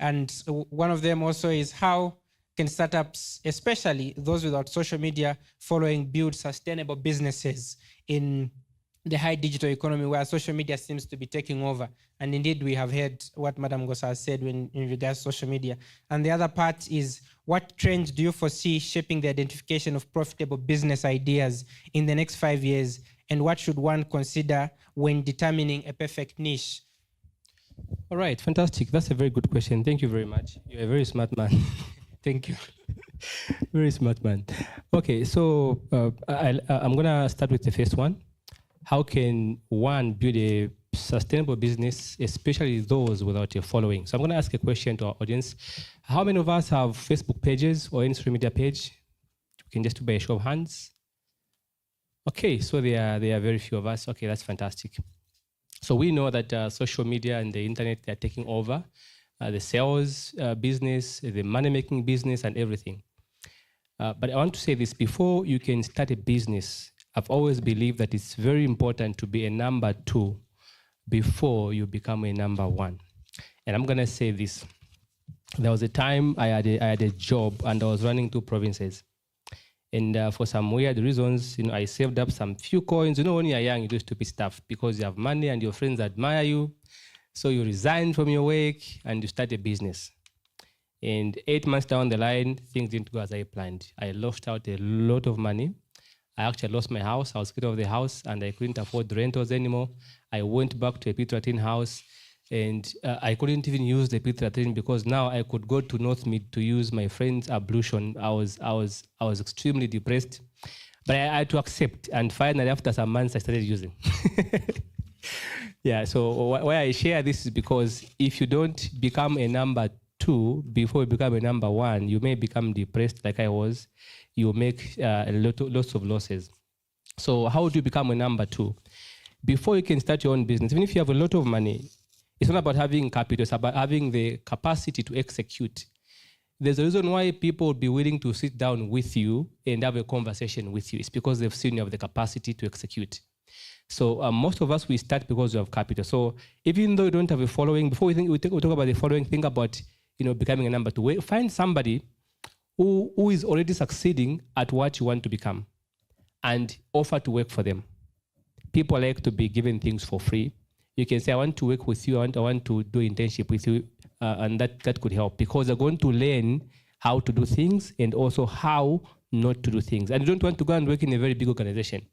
And one of them also is how can startups, especially those without social media following, build sustainable businesses in the high digital economy where social media seems to be taking over. And indeed, we have heard what Madam Gosa has said in regards to social media. And the other part is, what trends do you foresee shaping the identification of profitable business ideas in the next 5 years? And what should one consider when determining a perfect niche? All right, fantastic. That's a very good question. Thank you very much. You're a very smart man. Thank you. Very smart man. Okay, so I'm going to start with the first one. How can one build a sustainable business, especially those without a following? So I'm going to ask a question to our audience. How many of us have Facebook pages or any social media page? You can just do by a show of hands. Okay, so there are very few of us. Okay, that's fantastic. So we know that social media and the internet, they're taking over the sales business, the money-making business, and everything. But I want to say this, before you can start a business, I've always believed that it's very important to be a number 2 before you become a number 1. And I'm going to say this. There was a time I had a job and I was running 2 provinces. And for some weird reasons, I saved up some few coins. When you're young, you do stupid stuff because you have money and your friends admire you. So you resign from your work and you start a business. And 8 months down the line, things didn't go as I planned. I lost out a lot of money. I actually lost my house. I was kicked out of the house and I couldn't afford rentals anymore. I went back to a P13 house and I couldn't even use the P13 because now I could go to Northmead to use my friend's ablution. I was extremely depressed, but I had to accept. And finally, after some months, I started using. Yeah, so why I share this is because if you don't become a number 2 before you become a number 1, you may become depressed like I was. You make lots of losses. So how do you become a number 2? Before you can start your own business, even if you have a lot of money, it's not about having capital, it's about having the capacity to execute. There's a reason why people will be willing to sit down with you and have a conversation with you. It's because they've seen you have the capacity to execute. So most of us, we start because we have capital. So even though you don't have a following, before we talk about the following, think about becoming a number 2. Find somebody who is already succeeding at what you want to become and offer to work for them. People like to be given things for free. You can say, I want to work with you, I want to do internship with you, and that could help because they're going to learn how to do things and also how not to do things. And you don't want to go and work in a very big organization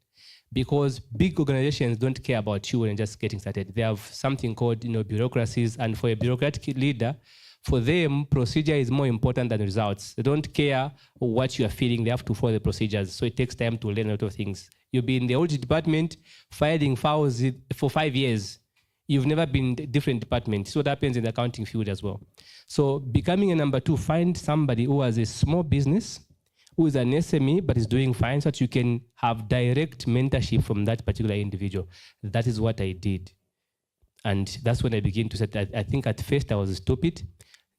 because big organizations don't care about you and just getting started. They have something called bureaucracies, and for a bureaucratic leader, for them, procedure is more important than results. They don't care what you are feeling. They have to follow the procedures. So it takes time to learn a lot of things. You'll be in the audit department filing files for 5 years. You've never been in a different department. So that happens in the accounting field as well. So becoming a number 2, find somebody who has a small business, who is an SME but is doing fine, so that you can have direct mentorship from that particular individual. That is what I did. And that's when I began to say, I think at first I was stupid.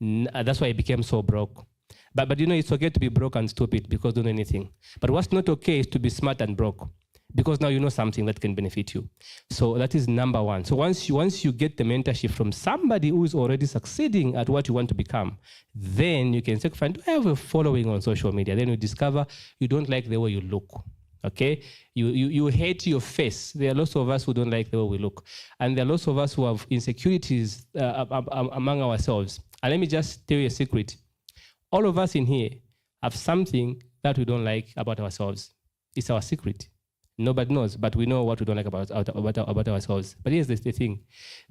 That's why I became so broke. But it's okay to be broke and stupid because you don't know anything. But what's not okay is to be smart and broke because now you know something that can benefit you. So that is number 1. So once you get the mentorship from somebody who is already succeeding at what you want to become, then you can say, fine, do I have a following on social media? Then you discover you don't like the way you look. Okay, you hate your face. There are lots of us who don't like the way we look, and there are lots of us who have insecurities among ourselves. And let me just tell you a secret. All of us in here have something that we don't like about ourselves. It's our secret. Nobody knows, but we know what we don't like about ourselves. But here's the thing.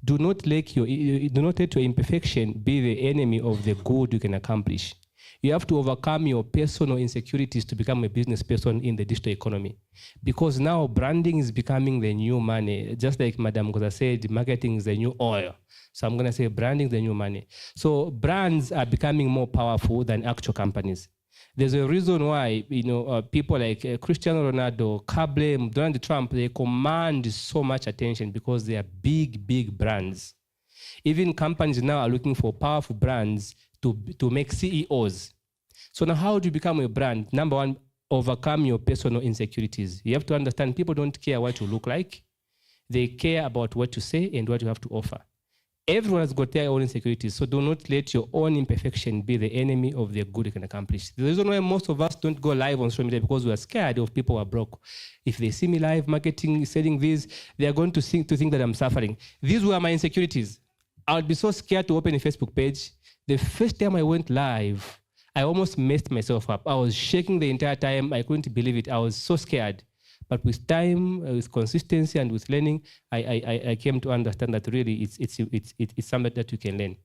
Do not let your imperfection be the enemy of the good you can accomplish. You have to overcome your personal insecurities to become a business person in the digital economy. Because now branding is becoming the new money. Just like Madam Goza said, marketing is the new oil. So I'm going to say branding is the new money. So brands are becoming more powerful than actual companies. There's a reason why people like Cristiano Ronaldo, Cable, Donald Trump, they command so much attention because they are big brands. Even companies now are looking for powerful brands to make CEOs. So now how do you become a brand? Number 1, overcome your personal insecurities. You have to understand people don't care what you look like. They care about what you say and what you have to offer. Everyone has got their own insecurities, so do not let your own imperfection be the enemy of the good you can accomplish. The reason why most of us don't go live on social media because we are scared of people who are broke. If they see me live marketing, selling this, they are going to think that I'm suffering. These were my insecurities. I would be so scared to open a Facebook page. The first time I went live, I almost messed myself up. I was shaking the entire time. I couldn't believe it. I was so scared. But with time, with consistency, and with learning, I came to understand that really it's something that you can learn.